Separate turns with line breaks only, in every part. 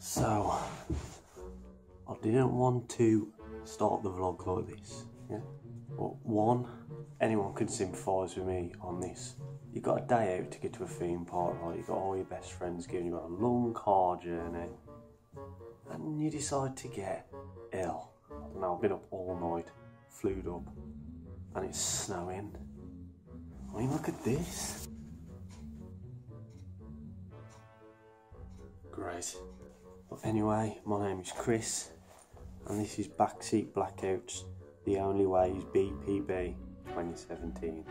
So, I didn't want to start the vlog like this, yeah? But one, anyone can sympathise with me on this. You got a day out to get to a theme park, right? You got all your best friends giving you a long car journey, and you decide to get ill. I don't know, I've been up all night, flued up, and it's snowing. I mean, look at this. Great. But anyway, my name is Chris, and this is Backseat Blackouts, The Only Way is BPB 2017.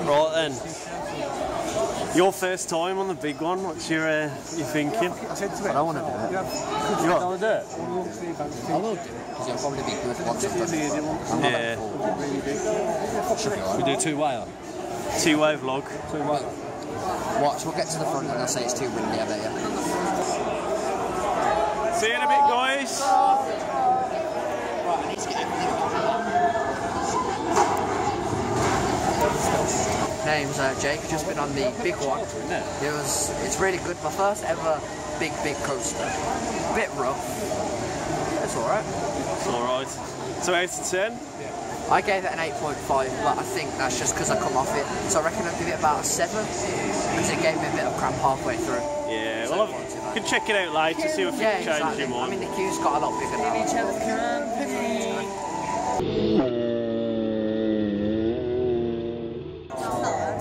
Right then, your first time on the big one, what's your thinking?
I don't want to do it.
You want to do it?
I will do it, because it'll probably be good once I've done it.
Yeah.
We do two-way on?
Two-way vlog.
Two-way. Watch, we'll get to the front and they'll say it's too windy, I bet you.
See you in a bit, guys.
Name's Jake, just been on the big one. It's really good, my first ever big coaster. A bit rough. It's alright.
It's alright. So 8 to 10?
I gave it an 8.5, but I think that's just because I come off it. So I reckon I'll give it about a 7, because it gave me a bit of crap halfway through.
Yeah, so well, you can check it out later, see if you can change your mind.
I mean, the queue's got a lot bigger now.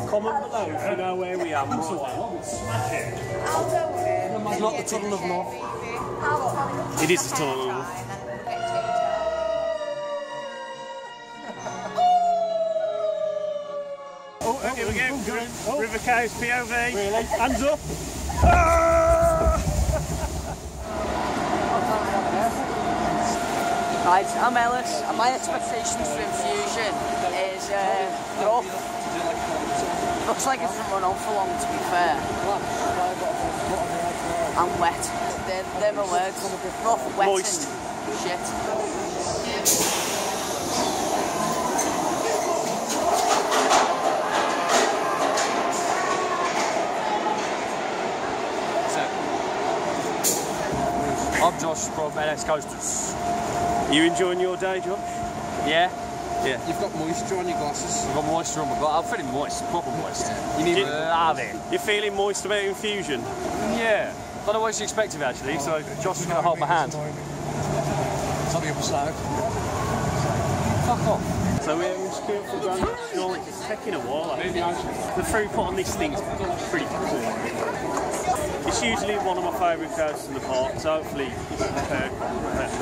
Comment below if you know where we are. Smash it. It's not the Tunnel of Love. It is the Tunnel of Love. Oh, here we go. River Cows POV. Really? Hands up.
Right, I'm Ellis, and my expectations for Infusion is rough. Looks like it's run on for long, to be fair. And wet. They're my words. Rough, wet,
moist.
And shit.
I'm Josh from LS Coasters.
You enjoying your day, Josh?
Yeah.
Yeah.
You've got moisture on your glasses.
I've got moisture on my glasses. I'm feeling moist, proper moist.
Yeah. You need
love it.
You're feeling moist about Infusion?
Yeah. Don't know what you expected actually, so Josh is going to hold my hand.
It's on the other side.
Fuck off.
So we're just going for Grand National. It's taking a while. The throughput on this thing's pretty cool. It's usually one of my favourite coasters in the park, so hopefully it's prepared. That's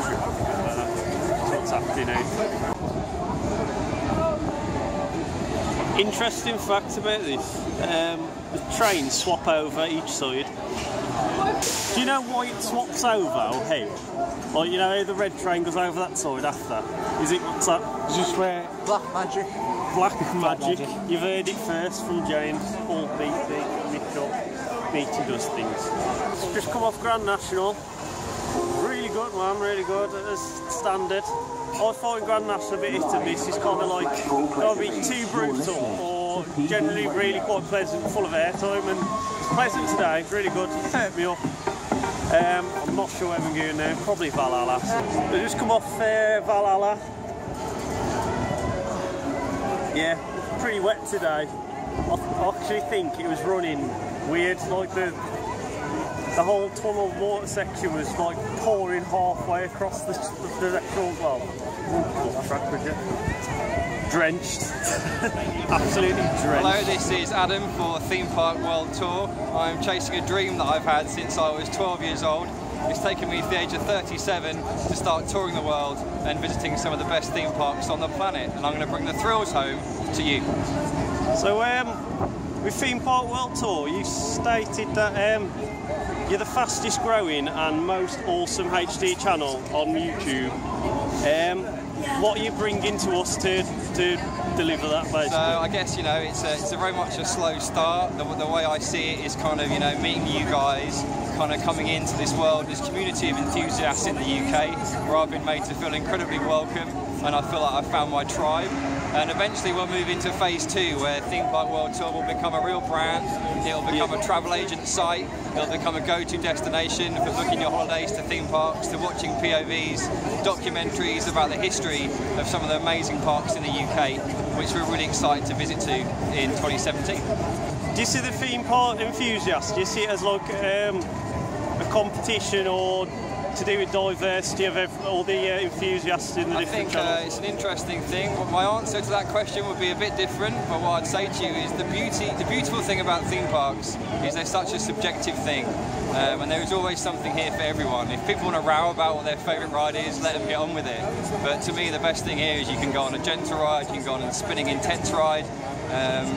what's happening now. Interesting fact about this, the trains swap over each side. Do you know why it swaps over, or how? Like, you know how the red train goes over that side after? Is it, what's that?
Is this where black magic?
Black magic. You've heard it first from James, Paul, BT, Mitchell. BT does things. Just come off Grand National. Really good, man, really good, as standard. I find Grand National a bit hit and miss. It's kind of like, it'll be too brutal or generally really quite pleasant, full of airtime, and it's pleasant today, it's really good. It's hurt me up. I'm not sure where I'm going now, probably Valhalla. So just come off Valhalla. Yeah, pretty wet today. I actually think it was running weird, like the whole tunnel water section was like pouring halfway across the actual, well, drenched. Absolutely drenched.
Hello, this is Adam for Theme Park World Tour. I'm chasing a dream that I've had since I was 12 years old. It's taken me to the age of 37 to start touring the world and visiting some of the best theme parks on the planet, and I'm going to bring the thrills home to you.
So with Theme Park World Tour, you stated that you're the fastest growing and most awesome HD channel on YouTube. what are you bringing to us to deliver that, basically?
So I guess, you know, it's a very much a slow start. The way I see it is kind of, you know, meeting you guys, kind of coming into this world, this community of enthusiasts in the UK, where I've been made to feel incredibly welcome, and I feel like I've found my tribe. And eventually we'll move into phase 2, where Theme Park World Tour will become a real brand. It'll become a travel agent site. It'll become a go-to destination for booking your holidays to theme parks, to watching POVs, documentaries about the history of some of the amazing parks in the UK, which we're really excited to visit to in 2017.
Do you see the theme park enthusiast? Do you see it as like a competition, or to do with diversity of all the enthusiasts in the different channels?
I think it's an interesting thing. My answer to that question would be a bit different, but what I'd say to you is the beautiful thing about theme parks is they're such a subjective thing, and there is always something here for everyone. If people want to row about what their favourite ride is, let them get on with it. But to me, the best thing here is you can go on a gentle ride, you can go on a spinning intense ride.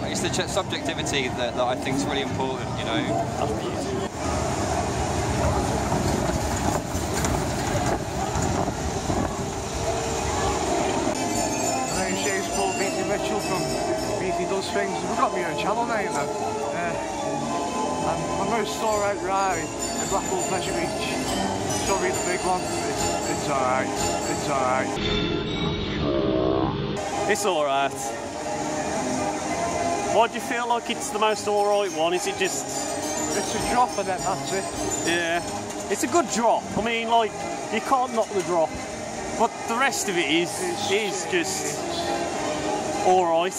It's the subjectivity that I think is really important, you know.
Mitchell from BT Does Things. We've got my own channel now, you know. And my most sore-out ride in Blackpool Pleasure Beach. Don't be the big one. It's alright. It's alright.
It's alright. Why do you feel like it's the most alright one? Is it just...
It's a drop and then that's it.
Yeah. It's a good drop. I mean, like, you can't knock the drop. But the rest of it is just... alright.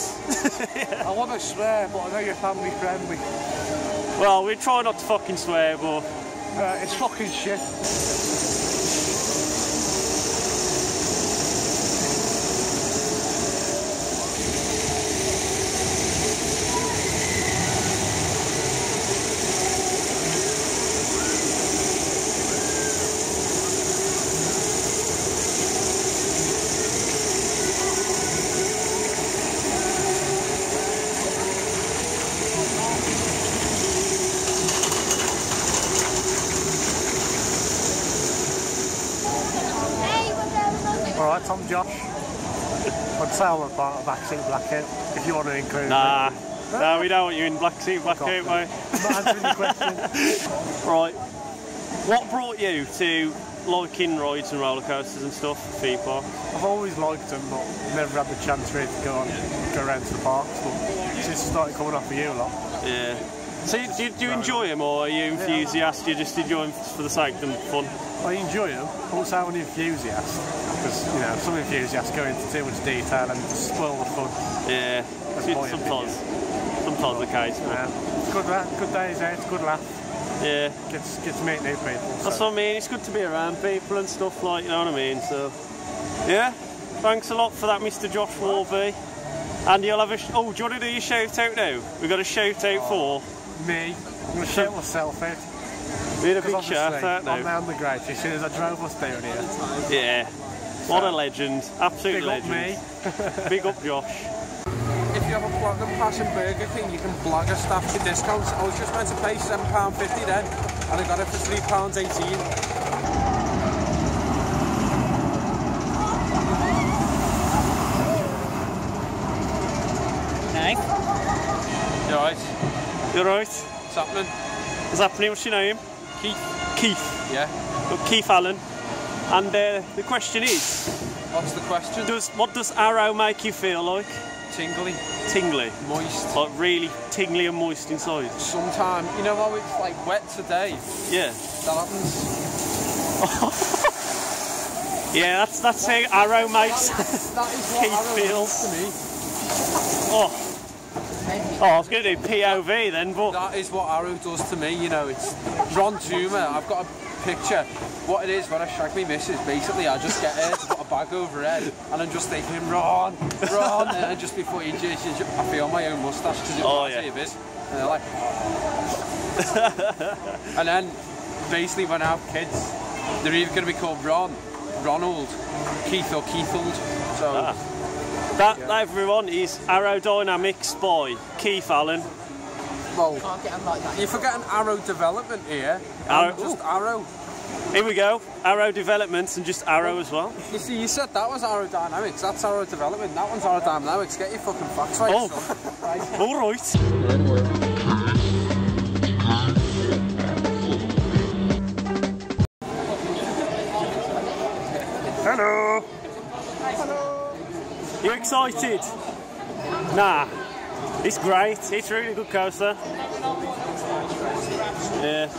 I want to swear, but I know you're family friendly.
Well, we try not to fucking swear, but...
it's fucking shit. Alright, I'm Josh. I'd say I'm a backseat blackout, if you want to include me.
Nah, no, we don't want you in backseat blackout, mate.
I'm not answering your question.
Right, what brought you to liking rides and roller coasters and stuff at theme park?
I've always liked them, but never had the chance really to go around to the parks, but since it started coming off for you a lot.
Yeah. So do you enjoy them, or are you enthusiast? You just enjoy them for the sake of them fun?
I enjoy them, but also I'm an enthusiast, because you know some enthusiasts go into too much detail and spoil the fun.
Yeah, sometimes the case. But...
yeah. Good days out, good laugh.
Yeah.
Get to meet new people.
That's
so.
what I mean, it's good to be around people and stuff, like, you know what I mean, so... Yeah, thanks a lot for that, Mr. Josh Warby. And you'll have a... oh, do you want to do your shout out now? We've got a shout out for...
me. I'm going to shout myself out.
We had a big shout out now.
I'm now the greatest, as soon as I drove us down here.
Yeah, what a legend, absolute
big
legend.
Up me.
Big up Josh.
If you have a Platinum Pass in Burger King, you can blogger staff for discounts. I was just meant to pay £7.50 then, and I got it for £3.18.
Hey.
You alright?
You alright?
What's happening?
What's happening? What's your name?
Keith.
Keith.
Yeah.
Look, Keith Allen. And the question is...
What's the question?
What does Arrow make you feel like?
Tingly.
Tingly?
Moist.
Like really tingly and moist inside?
Sometimes. You know how it's like wet today?
Yeah.
That happens.
Yeah, that's how Arrow makes
That is what
Keith
Arrow
feels.
to me.
Oh, I was going to do POV then, but...
That is what Arrow does to me, you know, it's Ron Toomer. I've got a picture. What it is, when I shag me missus, basically I just get her to put a bag over her head and I'm just thinking, Ron, and just before you judge, I feel my own moustache because it reminds me of it. And they're like... And then, basically when I have kids, they're either going to be called Ron, Ronald, Keith or Keithold, so...
That, everyone, is Aerodynamics by Keith Allen.
Well, can't get them like that. You're forgetting Arrow Development here. Just Arrow.
Here we go, Arrow Developments and just Arrow as well.
You see, you said that was aerodynamics, that's Arrow Development, that one's aerodynamics. Get your fucking facts right.
Oh, alright. Hello. Hello. You excited? Nah. It's great. It's a really good coaster. Yeah.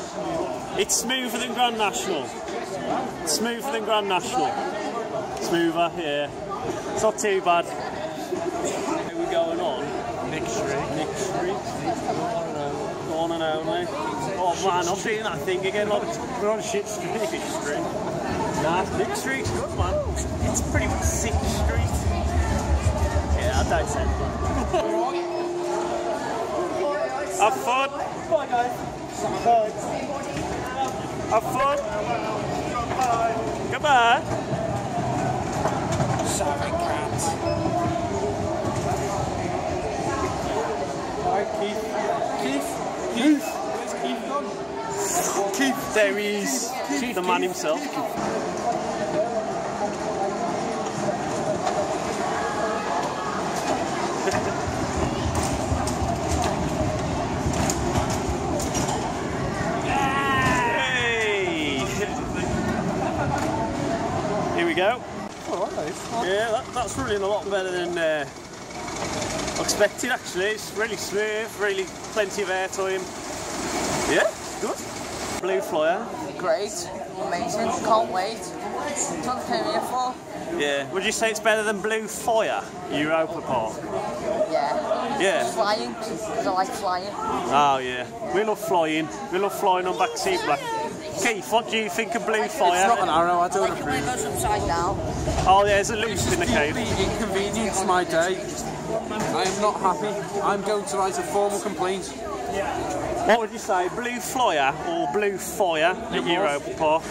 It's smoother than Grand National. Smoother than Grand National. Smoother, yeah. It's not too bad. Here we're going on. Nick Street. Nick Street. On and only. Oh man, I'm doing that thing again. Like, we're on shit street. Nick Street. Nah, Nick Street's good, man. It's pretty much sick street. Yeah, I don't say that. Have fun. Bye, guys. Bye. Have fun. Bye. Goodbye. Sorry, cat. Hi, Keith. Keith? Keith? Where's Keith gone? Keith, there he is. Keith, the man himself. Here we go. Oh, yeah, that's running a lot better than expected actually. It's really smooth, really plenty of airtime. Yeah, good. Blue Flyer.
Great, amazing, can't wait. That's what I came here for.
Yeah, would you say it's better than Blue Fire, Europa Park?
Yeah.
Yeah.
Flying, because I like flying.
Oh yeah, we love flying. We love flying on backseat black. Keith, what do you think of Blue Fire?
It's not an arrow, I don't
Like it when it goes upside down.
Oh, yeah, there's a loop in the cave.
Inconvenience my day. I am not happy. I'm going to write a formal complaint.
What would you say, Blue Flyer or Blue Fire at Europa Park?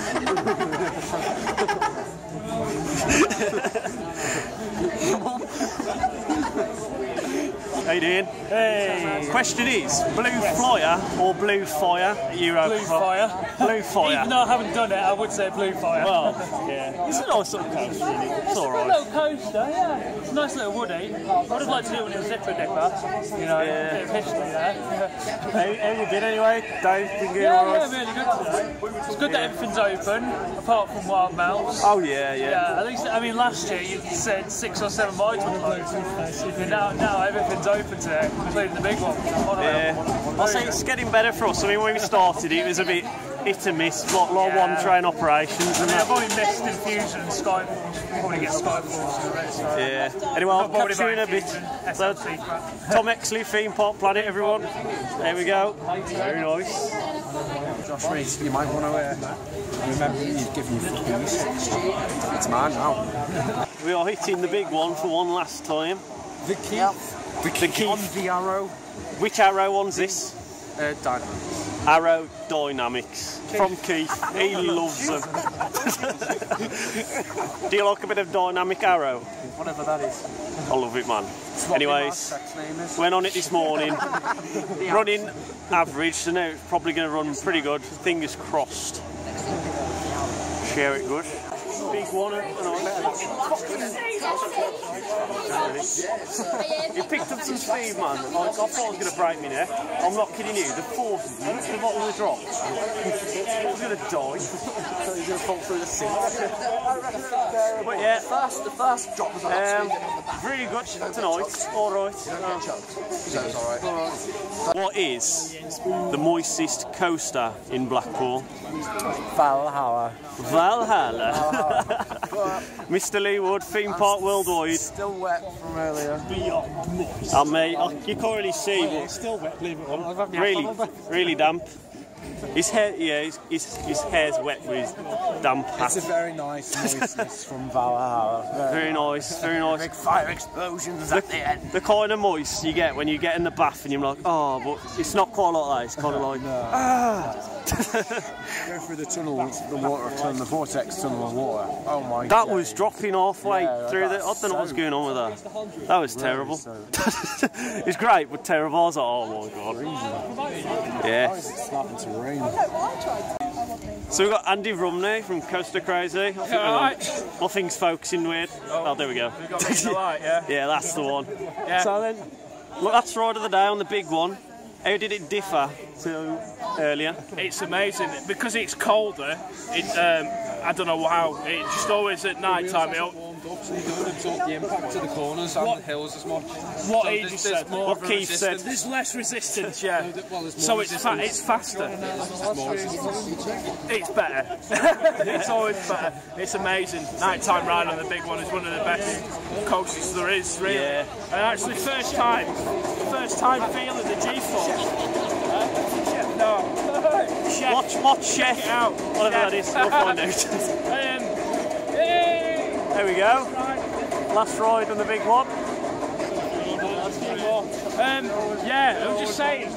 How you doing?
Hey!
Question is, Blue Flyer or Blue Fire at Europa
Blue
Park?
Fire.
Blue Fire.
Even though I haven't done it, I would say Blue Fire.
Well, yeah. It's a nice little coaster, really. It's
It's a
alright.
little coaster, yeah. It's a nice little woody. I'd have liked to do it with a zipper dipper. You know, a bit of history there.
How you been anyway? Dave, been good
Yeah,
alright?
really good today. It's good that everything's open, apart from wild mouse.
Oh yeah, yeah.
Yeah, at least, I mean, last year you said 6 or 7 rides were closed. And now everything's open today, including the big one.
Yeah. I'll say it's getting better for us. I mean, when we started, it was a bit hit and miss, a lot of one-train operations. And
I've only missed Infusion and Skyfall. Probably get Skyfall to the rest.
yeah. Anyway, I'll catch you in a bit. So, Tom Exley, Theme Park Planet, everyone. There we go. Very nice.
Josh Reese, you might want to remember you've given your cookies. It's mine now.
We are hitting the big one for one last time.
The key. The key on the arrow.
Which Arrow one's this?
Dynamics.
Arrow Dynamics. From Keith. He loves them. Do you like a bit of dynamic Arrow?
Whatever that is.
I love it, man. Anyways, went on it this morning. Running average, so now it's probably going to run pretty good. Fingers crossed. Share it good. Big one. You picked up some speed, man. I thought I was going to break me neck. I'm not kidding you. The force of you to the bottom of the drop. I was going to die. So he's going to fall through the seat. But yeah,
The first drop was on
really good tonight. All right. What is the moistest coaster in Blackpool?
Valhalla.
Valhalla. Mr. Lee Wood, Theme Park Worldwide.
Still wet from earlier.
And mate, you can't really see, but
It's still wet, believe it or not.
really damp. His hair, yeah, his hair's wet with his damp hat.
It's a very nice moistness from Valhalla.
Very nice, very nice.
Big fire explosions at the end.
The kind of moist you get when you get in the bath and you're like, oh, but it's not quite like that. It's kind of like,
Go through the tunnel, the water tunnel, the vortex tunnel of water. Oh my god.
That was dropping halfway through the. I don't know what's going on with that. That was terrible. It's great, but terrible. I was like, oh my god. Yeah.
It's starting to rain.
So we've got Andy Rumney from Coaster Crazy. Nothing's focusing weird. Oh, there we go.
We've got the light, yeah?
Yeah, that's the one.
Yeah.
So then, look, that's ride of the day on the big one. How did it differ to earlier?
It's amazing because it's colder. I don't know how. It's just always at night time.
So you don't absorb the impact of the corners and the hills as much.
What so he just said.
What Keith said.
There's less resistance, yeah. So it's faster. It's better. It's always better. It's amazing. Nighttime ride on the big one is one of the best coasters there is, really. Yeah. And actually, first time feeling the G-force. No.
Watch Chef out. Whatever that is, we'll find out. There we go. Last ride on the big one.
Yeah, I'm just saying.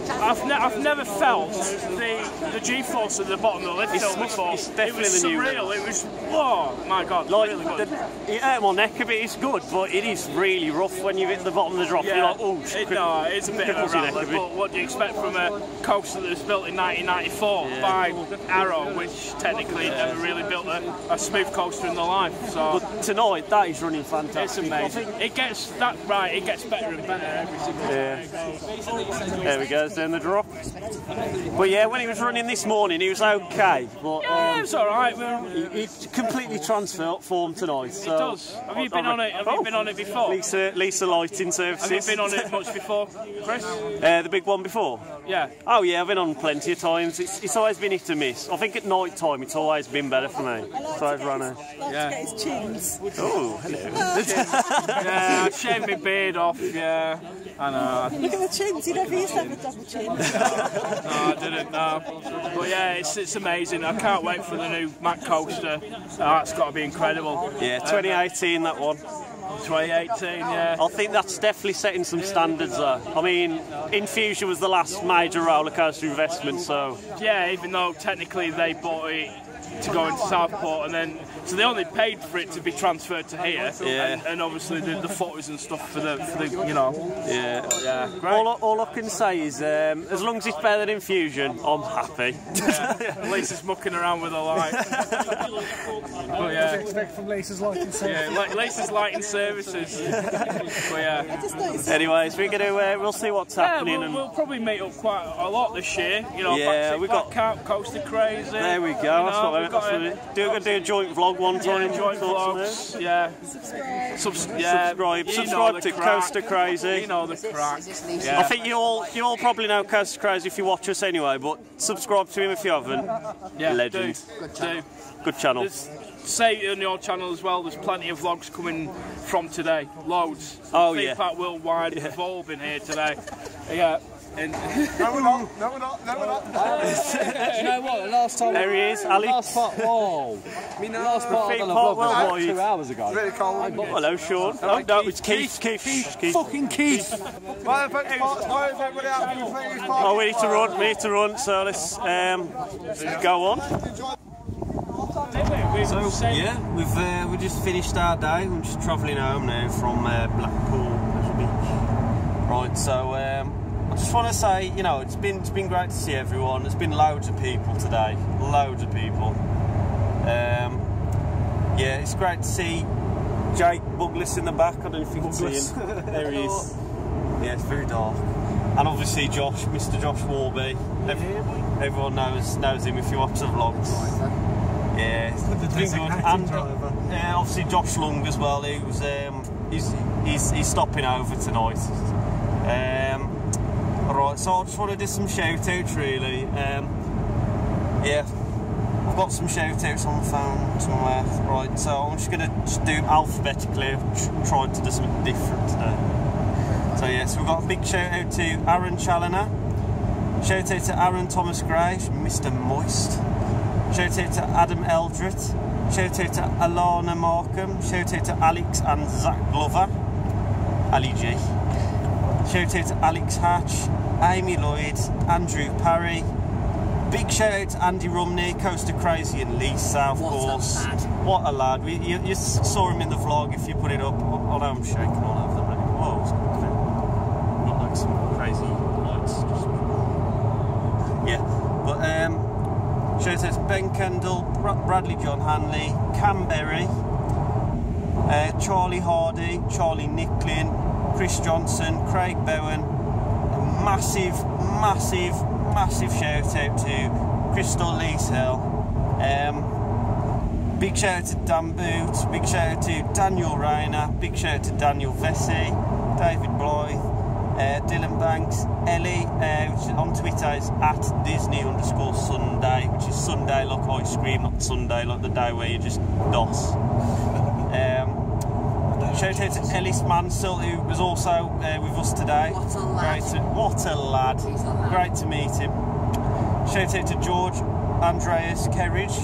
I've never felt the G-force at the bottom of the lift hill before.
It's definitely
it was
the new
surreal.
one.
It was, oh my god,
like,
really good.
It hurt my neck a bit. It's good, but it is really rough when you hit the bottom of the drop.
Yeah,
you're like, oh,
it's a bit of a rattler. But what do you expect from a coaster that was built in 1994 by Arrow, which technically never really built a smooth coaster in their life? So
but tonight, that is running fantastic.
It's amazing. It gets better and better every single time.
There we go. Down the drop. But yeah, when he was running this morning, he was okay. But
yeah, it was all right.
He completely transformed tonight. So
it does. Have you been on it? Have you been on it before?
Lisa Lighting Services.
Have you been on it much before, Chris?
The big one before?
Yeah.
Oh yeah, I've been on plenty of times. It's always been hit or miss. I think at night time it's always been better for me. So I've run it.
To get his chins.
Oh, hello.
Yeah, I shaved my beard off. Yeah, I know.
Look at the chins. You never used to have a double chin.
No, I didn't. No. But yeah, it's amazing. I can't wait for the new Mac coaster. That's got to be incredible.
Yeah, 2018 that one.
2018, yeah.
I think that's definitely setting some standards though. I mean, Infusion was the last major roller coaster investment, so...
Yeah, even though technically they bought it to go into Southport and then... So they only paid for it to be transferred to here, and obviously the photos and stuff for the you know.
Yeah.
Great.
All I can say is, as long as it's better than Infusion, I'm happy.
Yeah. Lisa's mucking around with a light. But yeah.
Expect from Lisa's Lighting Services.
Yeah, Lisa's Lighting Services. But yeah.
Anyways, we'll see what's happening.
Yeah, we'll probably meet up quite a lot this year. You know,
yeah, we got
Coaster Crazy.
There we go. That's what we're going to do a joint vlog one time.
Yeah, joint vlogs. Yeah.
Subscribe to Coaster Crazy.
You know the crack. Yeah.
I think you all probably know Coaster Crazy if you watch us anyway, but subscribe to him if you haven't.
Yeah,
legend. Good channel.
Say on your channel as well, there's plenty of vlogs coming from today. Loads.
Oh
Theme Park Worldwide, we've all been here today. Yeah. And
No, we're not.
You know what? The last time.
There he is, Alex.
Whoa. I mean, the last part of the vlog was like 2 hours ago.
Really cold.
Hello, Sean. Oh, no, it's Keith.
Fucking Keith.
Oh, we need to run, so let's go on. So, yeah, we've just finished our day. We're just travelling home now from Blackpool Pleasure Beach. Right, so I just want to say, you know, it's been great to see everyone. There's been loads of people today, loads of people. Yeah, it's great to see Jake Buglis in the back. I don't know if you can see him. There he is. Yeah, it's very dark. And obviously Josh, Mr. Josh Warby. Everyone knows him if you watch the vlogs. Yeah, it's been good. And obviously Josh Lung as well. He was he's stopping over tonight. Alright, so I just want to do some shout outs really. Yeah, I've got some shout outs on the phone somewhere. Right, so I'm just going to do alphabetically. I've tried to do something different today. So yeah, so we've got a big shout out to Aaron Challoner. Shout out to Aaron Thomas Gray, Mr. Moist. Shout out to Adam Eldred. Shout out to Alana Markham. Shout out to Alex and Zach Glover. Ali G. Shout out to Alex Hatch, Amy Lloyd, Andrew Parry. Big shout out to Andy Rumney, Coaster Crazy and Lisa, of course. What a lad. You saw him in the vlog if you put it up. Oh no, I'm shaking all over the place. Whoa, it's not like some crazy lights. Yeah, but Shout out to Ben Kendall, Bradley John Hanley, Cam Berry, Charlie Hardy, Charlie Nicklin, Chris Johnson, Craig Bowen. A massive shout out to Crystal Leeshill. Big shout out to Dan Boot, big shout out to Daniel Rayner, big shout out to Daniel Vesey, David Blythe, Dylan Banks, Ellie, which on Twitter is at Disney_Sunday, which is Sunday like ice cream, not Sunday like the day where you just DOS. Shout out to Ellis Mansell, who was also with us today.
What a lad.
What a lad.
He's a lad.
Great to meet him. Shout out to George Andreas Kerridge.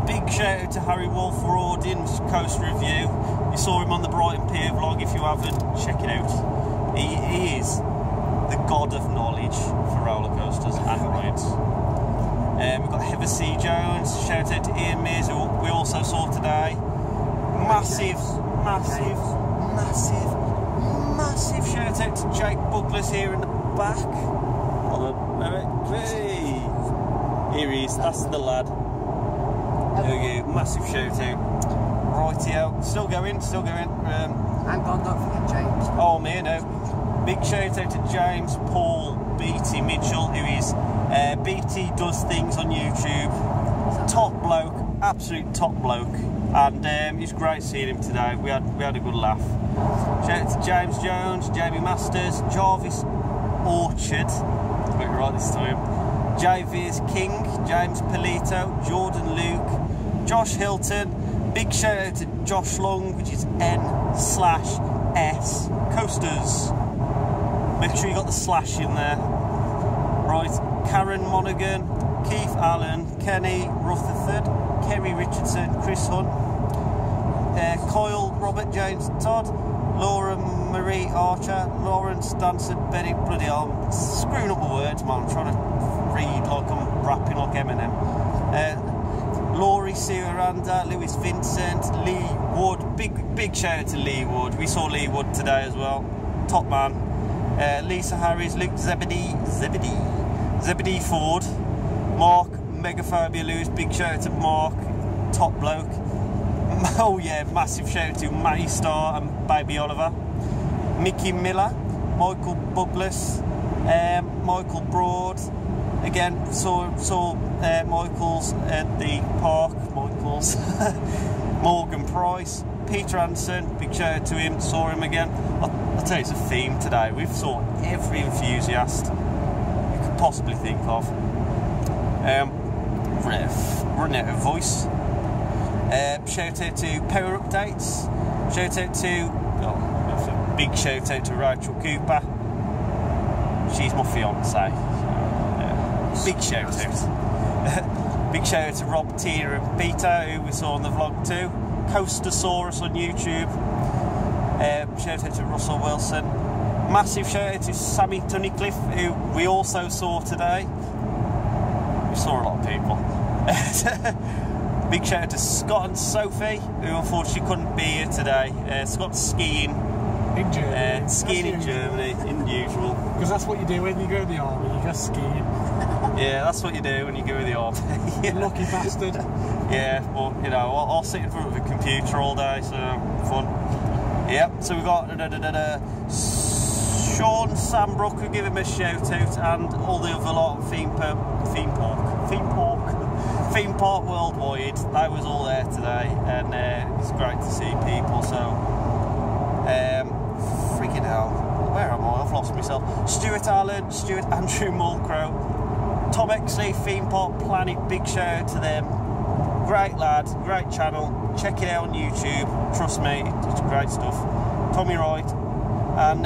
Big shout out to Harry Wolf for Audience Coast Review. You saw him on the Brighton Pier vlog. If you haven't, check it out. He is the god of knowledge for roller coasters and rides. We've got Heather C. Jones. Shout out to Ian Mears, who we also saw today. Massive shout out to Jake Buglas here in the back. Hey. Here he is, that's the lad. There we go, massive shout out. Rightio, still going.
Hang on, don't forget James.
Oh, me, no. Big shout out to James Paul BT Mitchell, who is BT Does Things on YouTube. Top bloke, absolute top bloke. And it's great seeing him today. We had a good laugh. Shout out to James Jones, Jamie Masters, Jarvis Orchard, got it right this time, JV's King, James Polito, Jordan Luke, Josh Hilton. Big shout out to Josh Long, which is N/S Coasters. Make sure you got the slash in there. Right, Karen Monaghan, Keith Allen, Kenny Rutherford, Kerry Richardson, Chris Hunt, Coyle, Robert James Todd, Laura Marie Archer, Lawrence Danson, Benny, bloody hell, I'm screwing up the words, man. I'm trying to read like I'm rapping like Eminem. Laurie Sierranda, Lewis Vincent, Lee Wood, big shout out to Lee Wood. We saw Lee Wood today as well, top man. Lisa Harris, Luke Zebedee Ford, Mark Megaphobia Lewis, big shout out to Mark, top bloke. Oh yeah, massive shout out to Matty Starr and Baby Oliver, Mickey Miller, Michael Buglas, Michael Broad. Again, saw Michael's at the park. Michael's Morgan Price, Peter Anderson. Big shout out to him. Saw him again. I'll tell you, it's a theme today. We've saw every enthusiast you could possibly think of. Running out of voice. Shout out to Power Updates. Shout out to big shout out to Rachel Cooper. She's my fiance. Big shout out. Big shout out to Rob, Tia and Peter, who we saw on the vlog too. Coastosaurus on YouTube. Shout out to Russell Wilson. Massive shout out to Sammy Tunnicliffe, who we also saw today. We saw a lot of people. Big shout out to Scott and Sophie, who unfortunately couldn't be here today. Scott's skiing.
In Germany.
Skiing in Germany, in usual.
Because that's what you do when you go in the army, you go skiing.
Yeah, that's what you do when you go in the army.
Lucky bastard.
Yeah, but you know, I'll sit in front of a computer all day, so fun. Yep, so we've got Sean Sambrook, who give him a shout out, and all the other lot of Theme Park Worldwide. They was all there today, and it's great to see people. So, freaking hell, where am I? I've lost myself. Stuart Allen, Andrew Mulcrow, Tom Exley, Theme Park Planet. Big shout out to them. Great lad, great channel. Check it out on YouTube. Trust me, it's great stuff. Tommy Wright and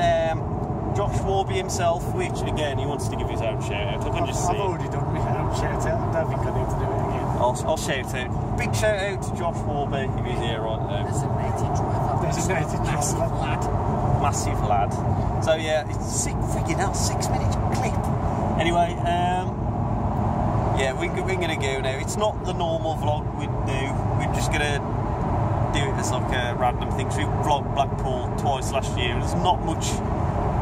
Josh Warby himself, which again he wants to give his own shout out. I can just see.
I've already done my own shout out. I don't think I need to do it again.
I'll shout out. Big shout out to Josh Warby, if he's here right now.
Designated driver. Massive lad.
Massive lad. So yeah, it's freaking hell, 6 minutes clip. Anyway, yeah, we're gonna go now. It's not the normal vlog we do. We're just gonna do it as like a random thing. So we vlogged Blackpool twice last year. There's not much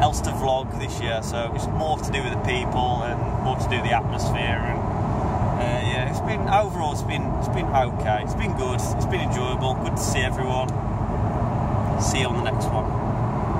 else to vlog this year, so it's more to do with the people and more to do with the atmosphere. And it's been overall. It's been okay. It's been good. It's been enjoyable. Good to see everyone. See you on the next one.